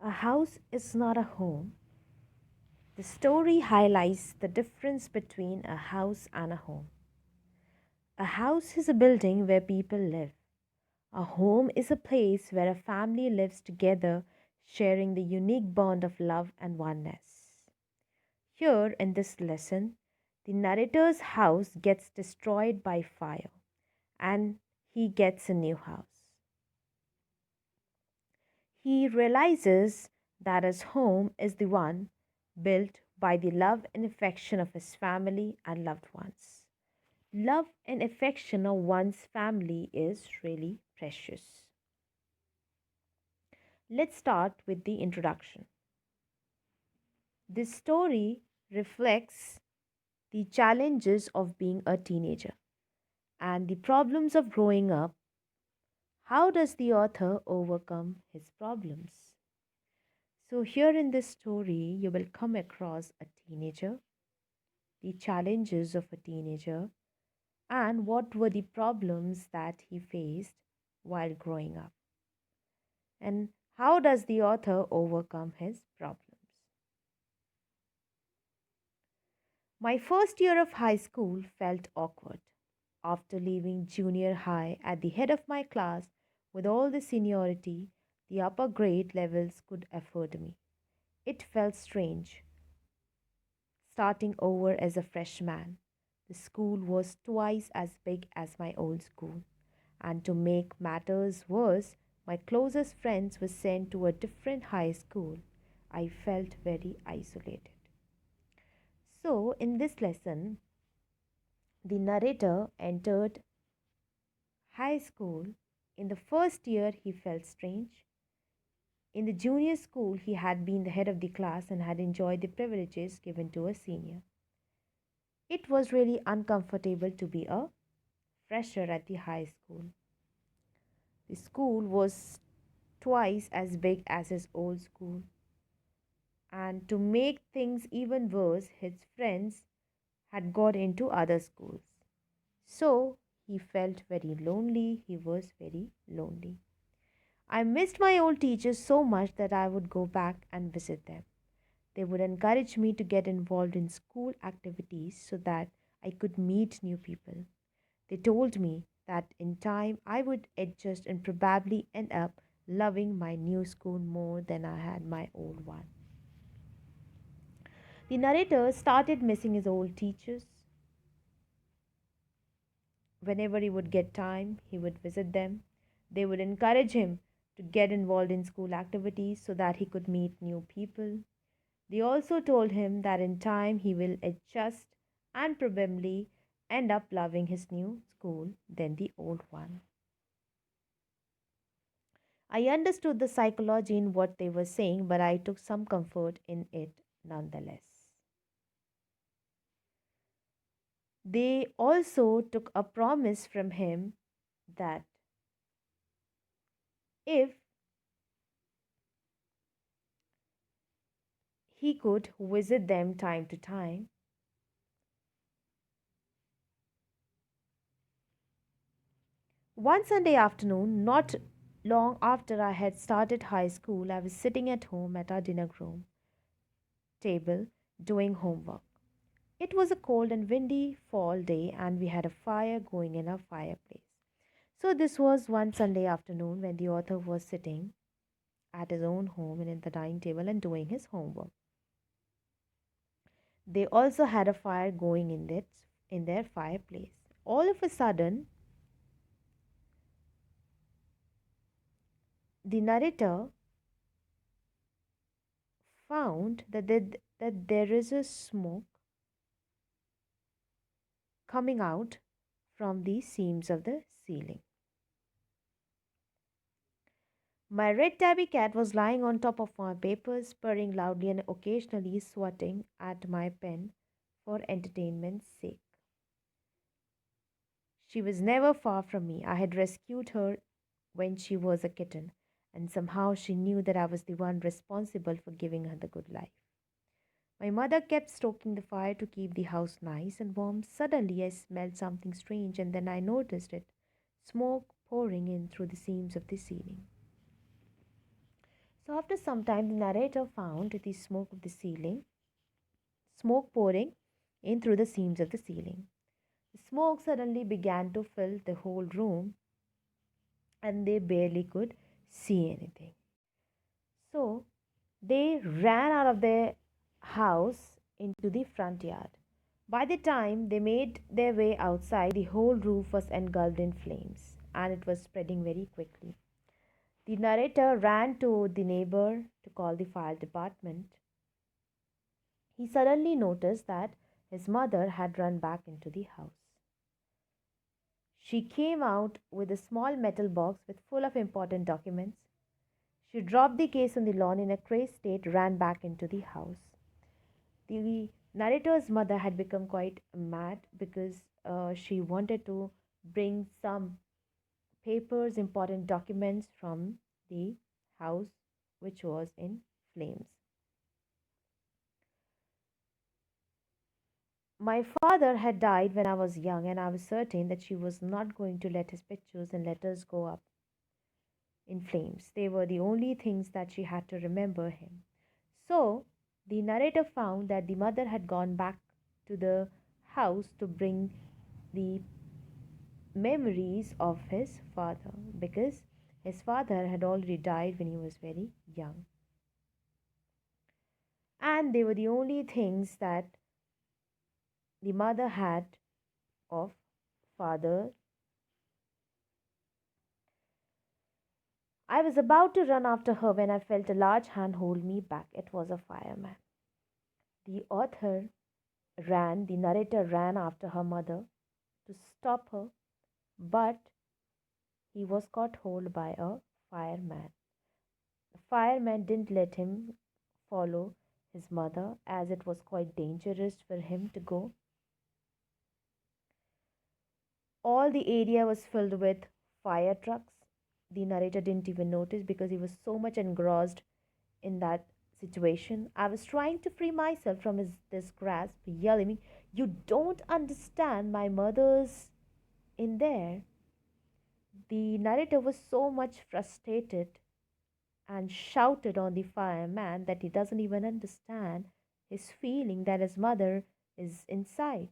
A house is not a home. The story highlights the difference between a house and a home. A house is a building where people live. A home is a place where a family lives together, sharing the unique bond of love and oneness. Here in this lesson, the narrator's house gets destroyed by fire and he gets a new house. He realizes that his home is the one built by the love and affection of his family and loved ones. Love and affection of one's family is really precious. Let's start with the introduction. This story reflects the challenges of being a teenager and the problems of growing up. How does the author overcome his problems? So, here in this story, you will come across a teenager, the challenges of a teenager, and what were the problems that he faced while growing up. And how does the author overcome his problems? My first year of high school felt awkward. After leaving junior high at the head of my class with all the seniority the upper grade levels could afford me, it felt strange starting over as a freshman. The school was twice as big as my old school, and to make matters worse, my closest friends were sent to a different high school. I felt very isolated. So, in this lesson, the narrator entered high school. In the first year, he felt strange. In the junior school, he had been the head of the class and had enjoyed the privileges given to a senior. It was really uncomfortable to be a fresher at the high school. The school was twice as big as his old school, and to make things even worse, his friends had got into other schools. So he felt very lonely. He was very lonely. I missed my old teachers so much that I would go back and visit them. They would encourage me to get involved in school activities so that I could meet new people. They told me that in time I would adjust and probably end up loving my new school more than I had my old one. The narrator started missing his old teachers. Whenever he would get time, he would visit them. They would encourage him to get involved in school activities so that he could meet new people. They also told him that in time he will adjust and probably end up loving his new school than the old one. I understood the psychology in what they were saying, but I took some comfort in it nonetheless. They also took a promise from him that if he could visit them time to time, one Sunday afternoon, not long after I had started high school, I was sitting at home at our dinner room table doing homework. It was a cold and windy fall day, and we had a fire going in our fireplace. So, this was one Sunday afternoon when the author was sitting at his own home and at the dining table and doing his homework. They also had a fire going in their fireplace. All of a sudden, the narrator found that there is a smoke coming out from the seams of the ceiling. My red tabby cat was lying on top of my papers, purring loudly and occasionally swatting at my pen for entertainment's sake. She was never far from me. I had rescued her when she was a kitten, and somehow she knew that I was the one responsible for giving her the good life. My mother kept stoking the fire to keep the house nice and warm. Suddenly, I smelled something strange, and then I noticed it smoke pouring in through the seams of the ceiling. So, after some time, the narrator found the smoke pouring in through the seams of the ceiling. The smoke suddenly began to fill the whole room, and they barely could see anything. So, they ran out of their house into the front yard. By the time they made their way outside, the whole roof was engulfed in flames and it was spreading very quickly. The narrator ran to the neighbor to call the fire department. He suddenly noticed that his mother had run back into the house. She came out with a small metal box with full of important documents. She dropped the case on the lawn in a crazed state, ran back into the house. The narrator's mother had become quite mad because she wanted to bring some papers, important documents from the house which was in flames. My father had died when I was young, and I was certain that she was not going to let his pictures and letters go up in flames. They were the only things that she had to remember him. So, the narrator found that the mother had gone back to the house to bring the memories of his father because his father had already died when he was very young. And they were the only things that the mother had of father. I was about to run after her when I felt a large hand hold me back. It was a fireman. The narrator ran after her mother to stop her, but he was caught hold by a fireman. The fireman didn't let him follow his mother as it was quite dangerous for him to go. All the area was filled with fire trucks. The narrator didn't even notice because he was so much engrossed in that situation. I was trying to free myself from this grasp, yelling, "You don't understand, my mother's in there." The narrator was so much frustrated and shouted on the fireman that he doesn't even understand his feeling that his mother is inside.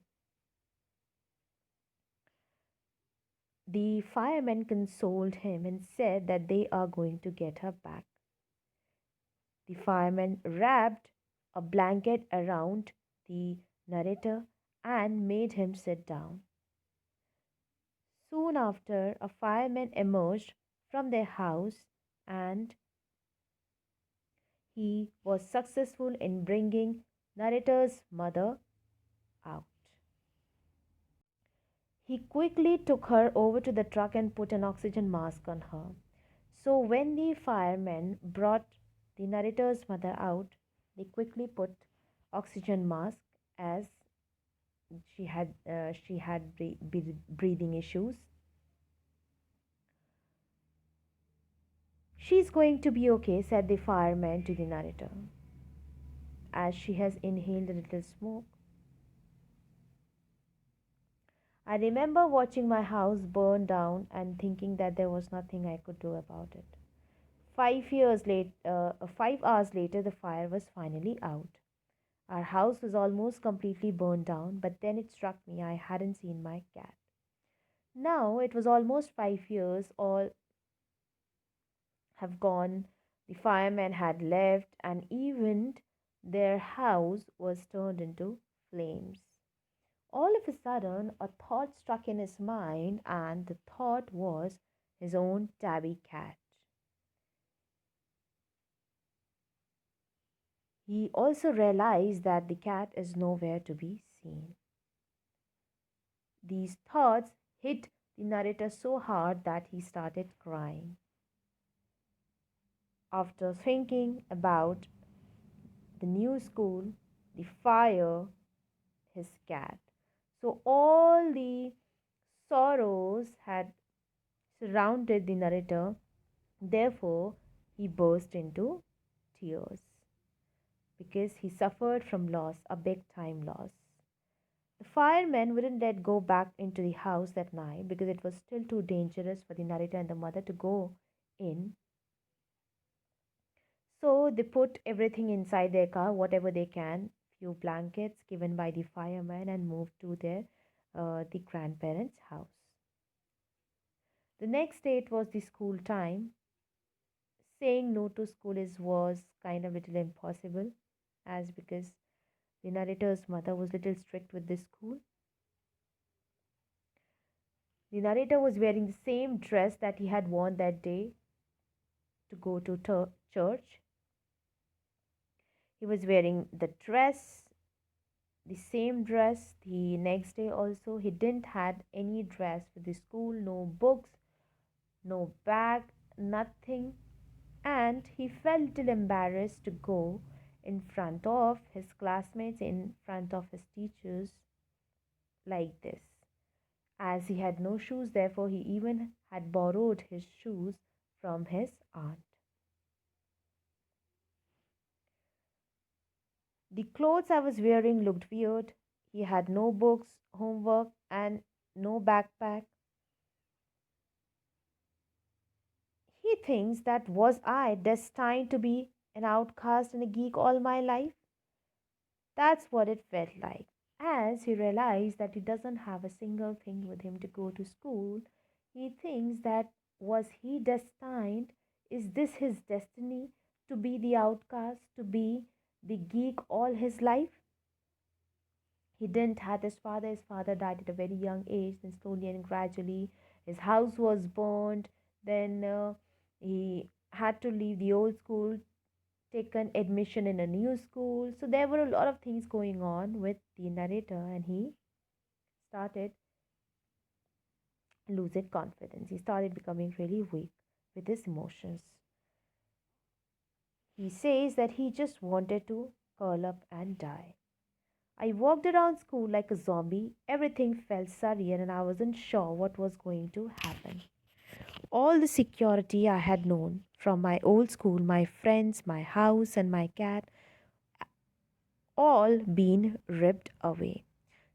The firemen consoled him and said that they are going to get her back. The firemen wrapped a blanket around the narrator and made him sit down. Soon after, a fireman emerged from their house and he was successful in bringing narrator's mother out. He quickly took her over to the truck and put an oxygen mask on her. So when the firemen brought the narrator's mother out, they quickly put oxygen mask as she had breathing issues. "She's going to be okay," said the fireman to the narrator, as she has inhaled a little smoke. I remember watching my house burn down and thinking that there was nothing I could do about it. 5 hours later, the fire was finally out. Our house was almost completely burned down, but then it struck me I hadn't seen my cat. Now it was almost 5 years, all have gone. The firemen had left, and even their house was turned into flames. All of a sudden, a thought struck in his mind, and the thought was his own tabby cat. He also realized that the cat is nowhere to be seen. These thoughts hit the narrator so hard that he started crying. After thinking about the new school, the fire, his cat. So all the sorrows had surrounded the narrator. Therefore, he burst into tears because he suffered from loss, a big time loss. The firemen wouldn't let go back into the house that night because it was still too dangerous for the narrator and the mother to go in. So they put everything inside their car, whatever they can, few blankets given by the firemen, and moved to their the grandparents' house. The next day it was the school time. Saying no to school is was kind of little impossible, as because the narrator's mother was little strict with this school. The narrator was wearing the same dress that he had worn that day to go to church. He was wearing the dress, the same dress the next day also. He didn't had any dress for the school, no books, no bag, nothing. And he felt a little embarrassed to go in front of his classmates, in front of his teachers like this. As he had no shoes, therefore, he even had borrowed his shoes from his aunt. The clothes I was wearing looked weird. He had no books, homework, and no backpack. He thinks that was I destined to be an outcast and a geek all my life? That's what it felt like. As he realized that he doesn't have a single thing with him to go to school, he thinks that was he destined? Is this his destiny to be the outcast, to be the geek all his life? He didn't have his father. His father died at a very young age. Then slowly and gradually, his house was burned. Then he had to leave the old school, taken admission in a new school. So there were a lot of things going on with the narrator, and he started losing confidence. He started becoming really weak with his emotions. He says that he just wanted to curl up and die. I walked around school like a zombie. Everything felt surreal, and I wasn't sure what was going to happen. All the security I had known from my old school, my friends, my house, and my cat, all been ripped away.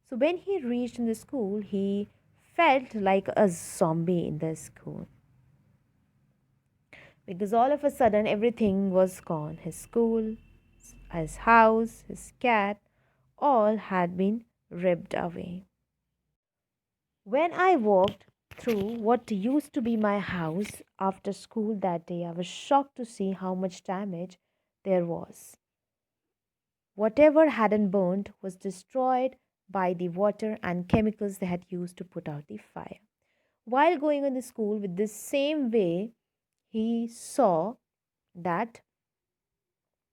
So when he reached in the school, he felt like a zombie in the school because all of a sudden everything was gone. His school, his house, his cat, all had been ripped away. When I walked through what used to be my house after school that day, I was shocked to see how much damage there was. Whatever hadn't burned was destroyed by the water and chemicals they had used to put out the fire. While going in the school with this same way, he saw that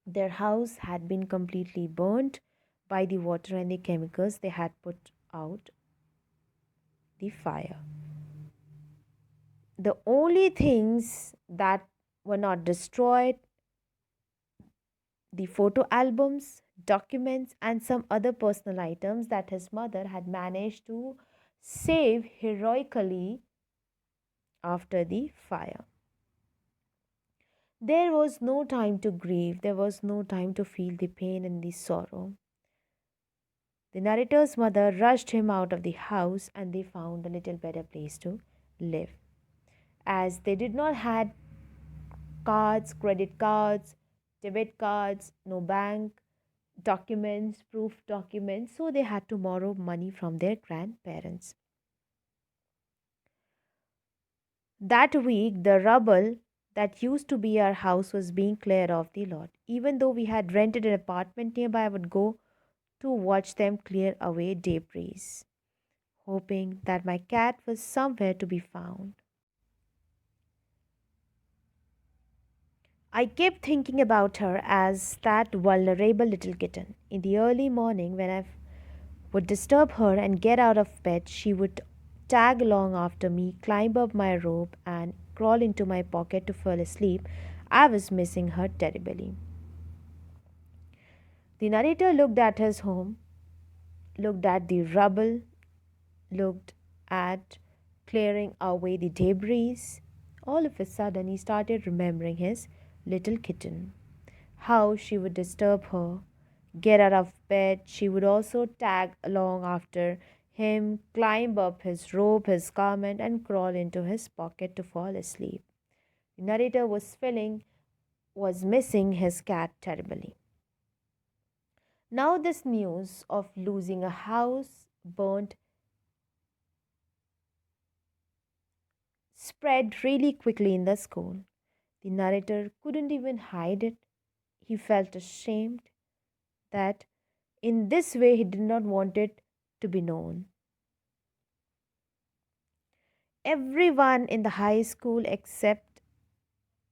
their house had been completely burnt by the water and the chemicals they had put out the fire. The only things that were not destroyed, the photo albums, documents, and some other personal items that his mother had managed to save heroically after the fire. There was no time to grieve, there was no time to feel the pain and the sorrow. The narrator's mother rushed him out of the house and they found a little better place to live. As they did not had cards, credit cards, debit cards, no bank documents, proof documents, so they had to borrow money from their grandparents. That week, the rubble that used to be our house was being cleared off the lot. Even though we had rented an apartment nearby, I would go to watch them clear away debris, hoping that my cat was somewhere to be found. I kept thinking about her as that vulnerable little kitten. In the early morning, when I would disturb her and get out of bed, she would tag along after me, climb up my robe, and crawl into my pocket to fall asleep. I was missing her terribly. The narrator looked at his home, looked at the rubble, looked at clearing away the debris. All of a sudden, he started remembering his little kitten. How she would disturb her, get out of bed. She would also tag along after him, climb up his robe, his garment, and crawl into his pocket to fall asleep. The narrator was filling was missing his cat terribly. Now, this news of losing a house burnt spread really quickly in the school. The narrator couldn't even hide it. He felt ashamed that in this way he did not want it to be known. Everyone in the high school, except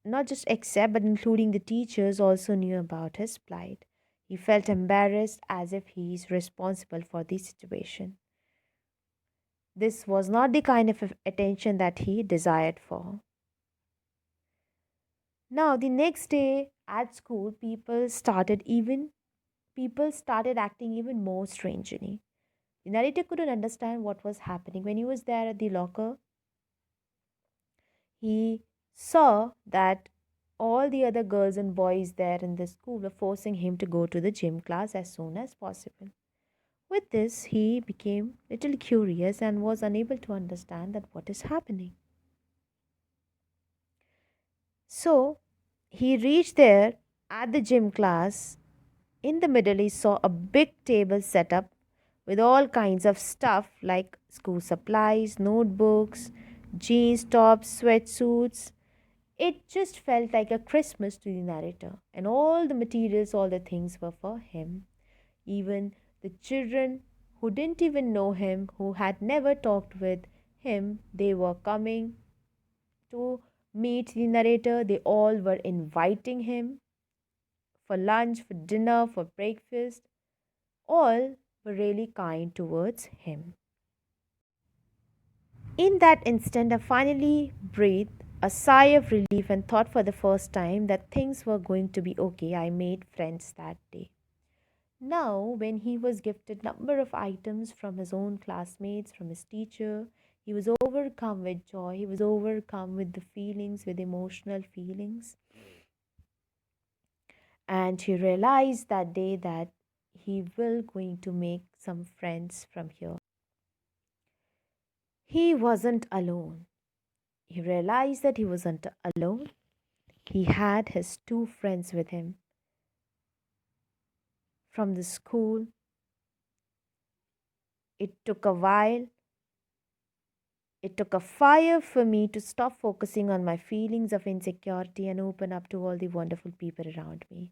not just except but including the teachers, also knew about his plight. He felt embarrassed as if he is responsible for the situation. This was not the kind of attention that he desired for. Now, the next day at school, people started acting even more strangely. The narrator couldn't understand what was happening. When he was there at the locker, he saw that all the other girls and boys there in the school were forcing him to go to the gym class as soon as possible. With this, he became little curious and was unable to understand that what is happening. So he reached there at the gym class. In the middle, he saw a big table set up with all kinds of stuff like school supplies, notebooks, jeans, tops, sweatsuits. It just felt like a Christmas to the narrator, and all the materials, all the things were for him. Even the children who didn't even know him, who had never talked with him, they were coming to meet the narrator. They all were inviting him for lunch, for dinner, for breakfast. All were really kind towards him. In that instant, I finally breathed a sigh of relief and thought for the first time that things were going to be okay. I made friends that day. Now, when he was gifted number of items from his own classmates, from his teacher, he was overcome with joy. He was overcome with the feelings, with emotional feelings. And he realized that day that he will going to make some friends from here. He wasn't alone. He realized that he wasn't alone. He had his two friends with him from the school. It took a while. It took a fire for me to stop focusing on my feelings of insecurity and open up to all the wonderful people around me.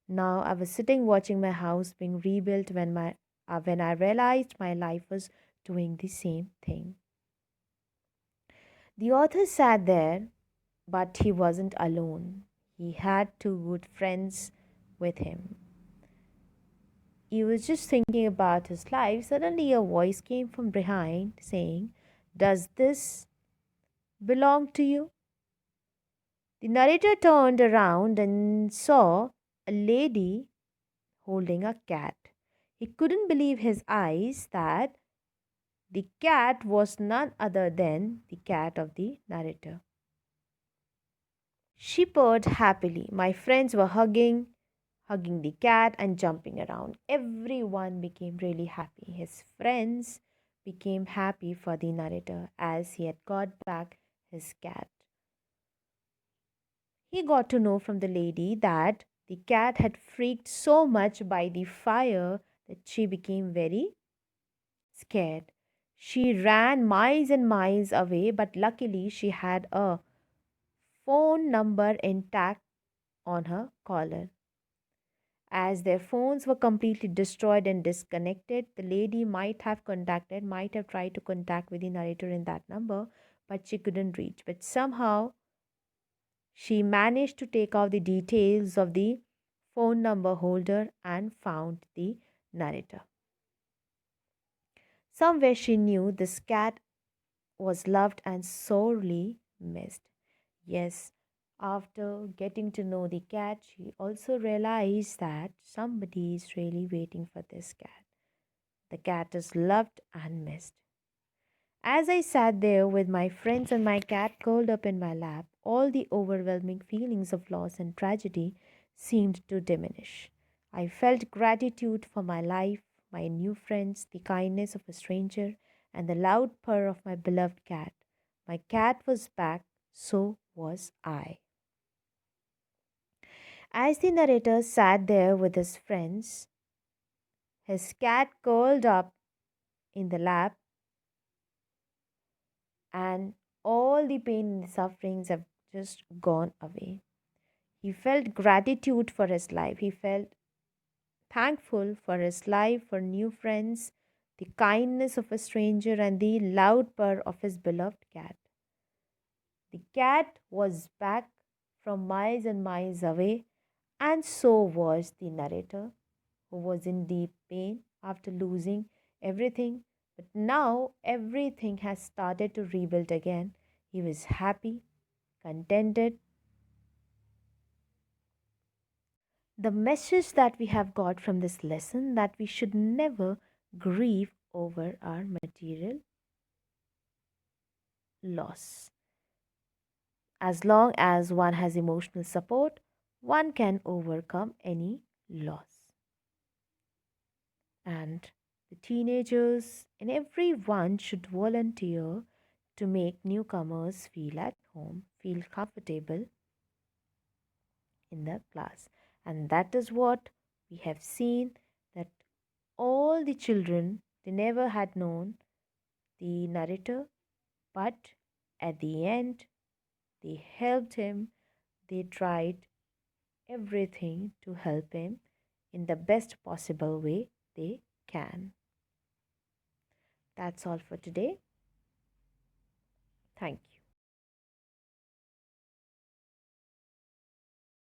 Now I was sitting watching my house being rebuilt when I realized my life was doing the same thing. The author sat there, but he wasn't alone. He had two good friends with him. He was just thinking about his life. Suddenly, a voice came from behind saying, "Does this belong to you?" The narrator turned around and saw a lady holding a cat. He couldn't believe his eyes that the cat was none other than the cat of the narrator. She purred happily. My friends were hugging the cat and jumping around. Everyone became really happy. His friends became happy for the narrator as he had got back his cat. He got to know from the lady that the cat had freaked so much by the fire that she became very scared. She ran miles and miles away, but luckily she had a phone number intact on her collar. As their phones were completely destroyed and disconnected, the lady might have tried to contact with the narrator in that number, but she couldn't reach. But somehow she managed to take out the details of the phone number holder and found the narrator. Somewhere she knew this cat was loved and sorely missed. Yes, after getting to know the cat, she also realized that somebody is really waiting for this cat. The cat is loved and missed. As I sat there with my friends and my cat curled up in my lap, all the overwhelming feelings of loss and tragedy seemed to diminish. I felt gratitude for my life, my new friends, the kindness of a stranger, and the loud purr of my beloved cat. My cat was back, so was I. As the narrator sat there with his friends, his cat curled up in the lap, and all the pain and sufferings have just gone away. He felt gratitude for his life. He felt thankful for his life, for new friends, the kindness of a stranger, and the loud purr of his beloved cat. The cat was back from miles and miles away, and so was the narrator, who was in deep pain after losing everything. But now everything has started to rebuild again. He was happy, contented. The message that we have got from this lesson that we should never grieve over our material loss. As long as one has emotional support, one can overcome any loss. And the teenagers and everyone should volunteer to make newcomers feel at home, feel comfortable in the class. And that is what we have seen, that all the children, they never had known the narrator, but at the end they helped him. They tried everything to help him in the best possible way they can. That's all for today. Thank you.